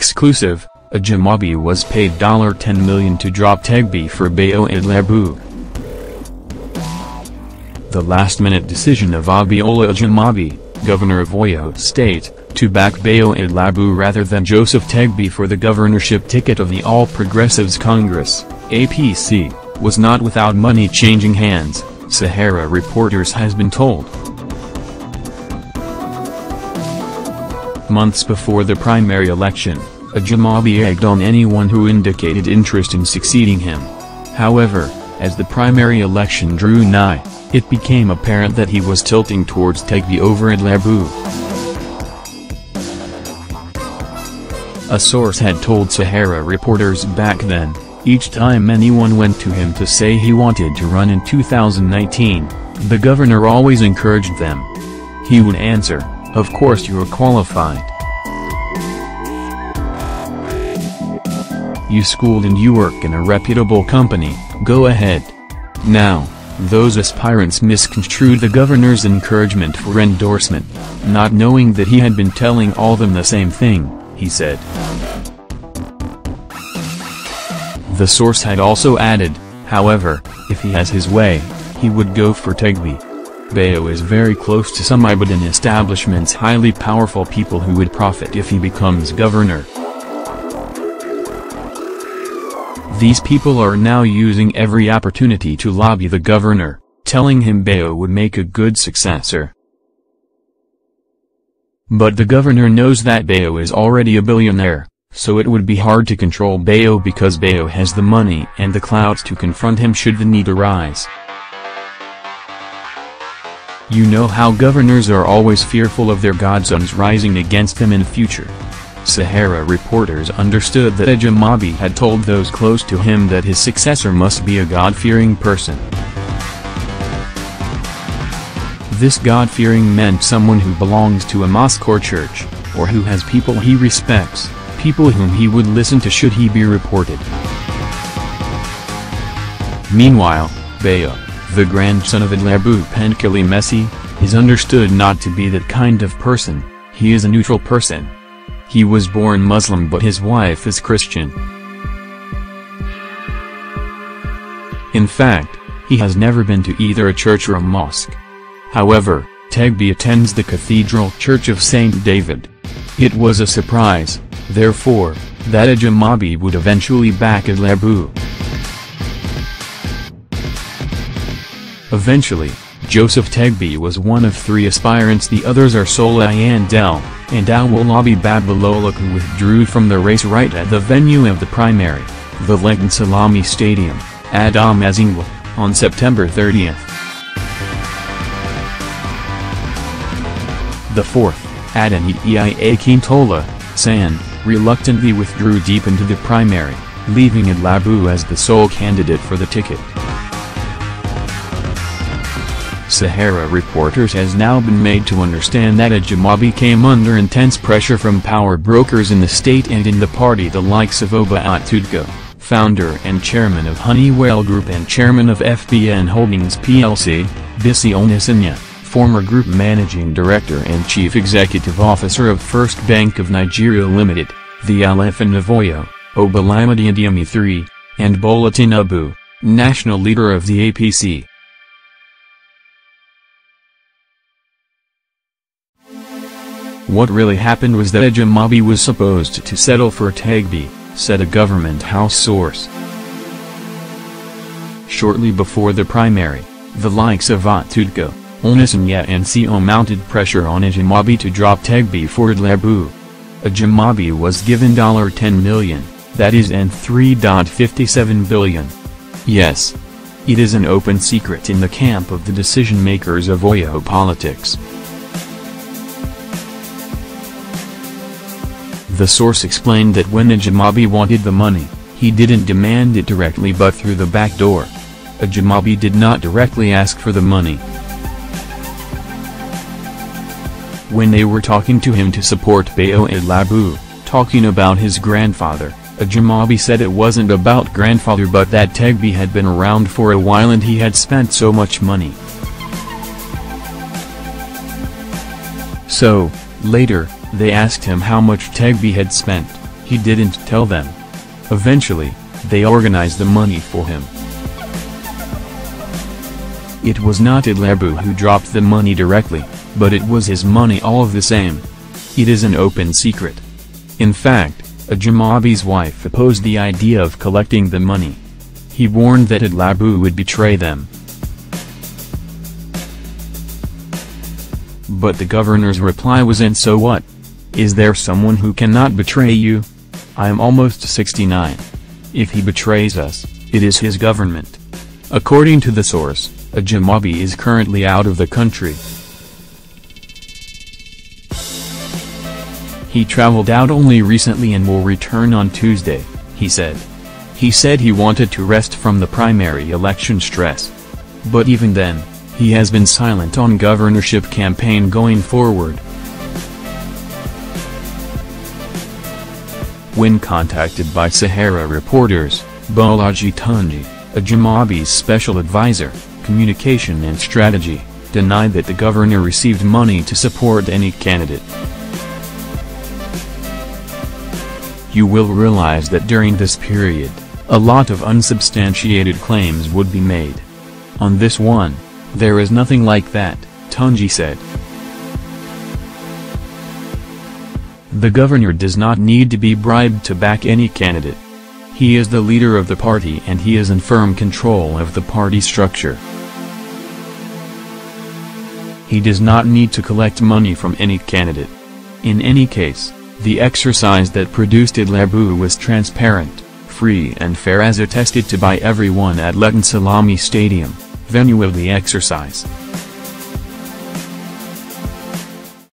Exclusive, Ajimobi was paid $10 million to drop Tegbe for Bayo Adelabu. The last-minute decision of Abiola Ajimobi, governor of Oyo State, to back Bayo Adelabu rather than Joseph Tegbe for the governorship ticket of the All Progressives Congress, APC, was not without money changing hands, Sahara Reporters has been told. Months before the primary election, Ajimobi egged on anyone who indicated interest in succeeding him. However, as the primary election drew nigh, it became apparent that he was tilting towards Tegbe over Adelabu. A source had told Sahara Reporters back then, each time anyone went to him to say he wanted to run in 2019, the governor always encouraged them. He would answer, "Of course you're qualified. You schooled and you work in a reputable company, go ahead." Now, those aspirants misconstrued the governor's encouragement for endorsement, not knowing that he had been telling all them the same thing, he said. The source had also added, however, if he has his way, he would go for Tegbe. Bayo is very close to some Ibadan establishments, highly powerful people who would profit if he becomes governor. These people are now using every opportunity to lobby the governor, telling him Bayo would make a good successor. But the governor knows that Bayo is already a billionaire, so it would be hard to control Bayo because Bayo has the money and the clout to confront him should the need arise. You know how governors are always fearful of their godsons rising against them in future. Sahara Reporters understood that Ajimobi had told those close to him that his successor must be a God-fearing person. This God-fearing meant someone who belongs to a mosque or church, or who has people he respects, people whom he would listen to should he be reported. Meanwhile, Bayo, the grandson of Adelabu Penkili Messi, is understood not to be that kind of person. He is a neutral person. He was born Muslim but his wife is Christian. In fact, he has never been to either a church or a mosque. However, Tegbe attends the Cathedral Church of St. David. It was a surprise, therefore, that Ajimobi would eventually back Adelabu. Eventually, Joseph Tegbe was one of three aspirants. The others are Sola Yandel and Awolabi Babalola, who withdrew from the race right at the venue of the primary, the Legan Salami Stadium, Adamazinga, on September 30th. The fourth, Adeniyi Akintola, Sand, reluctantly withdrew deep into the primary, leaving Adelabu as the sole candidate for the ticket. Sahara Reporters has now been made to understand that Ajimobi came under intense pressure from power brokers in the state and in the party, the likes of Otudeko, founder and chairman of Honeywell Group and chairman of FBN Holdings plc, Bisi Onasanya, former group managing director and chief executive officer of First Bank of Nigeria Limited, the Elephant of Oyo, Obalamidi Ndiemi III, and Bola Tinubu, national leader of the APC. What really happened was that Ajimobi was supposed to settle for Tegbe, said a government house source. Shortly before the primary, the likes of Otudeko, Onasanya and CO mounted pressure on Ajimobi to drop Tegbe for Adelabu. Ajimobi was given $10 million, that is $3.57 billion. Yes. It is an open secret in the camp of the decision-makers of Oyo politics. The source explained that when Ajimobi wanted the money, he didn't demand it directly but through the back door. Ajimobi did not directly ask for the money. When they were talking to him to support Bayo Adelabu, talking about his grandfather, Ajimobi said it wasn't about grandfather but that Tegbe had been around for a while and he had spent so much money. So, later, they asked him how much Tegbe had spent. He didn't tell them. Eventually, they organized the money for him. It was not Adelabu who dropped the money directly, but it was his money all the same. It is an open secret. In fact, Ajimobi's wife opposed the idea of collecting the money. He warned that Adelabu would betray them. But the governor's reply was, "And so what? Is there someone who cannot betray you? I am almost 69. If he betrays us, it is his government." According to the source, Ajimobi is currently out of the country. He traveled out only recently and will return on Tuesday, he said. He said he wanted to rest from the primary election stress. But even then, he has been silent on governorship campaign going forward. When contacted by Sahara reporters, Bolaji Tunji, Ajimobi's special advisor, communication and strategy, denied that the governor received money to support any candidate. You will realize that during this period, a lot of unsubstantiated claims would be made. On this one, there is nothing like that, Tunji said. The governor does not need to be bribed to back any candidate. He is the leader of the party and he is in firm control of the party structure. He does not need to collect money from any candidate. In any case, the exercise that produced Adelabu was transparent, free and fair as attested to by everyone at Letten Salami Stadium, venue of the exercise.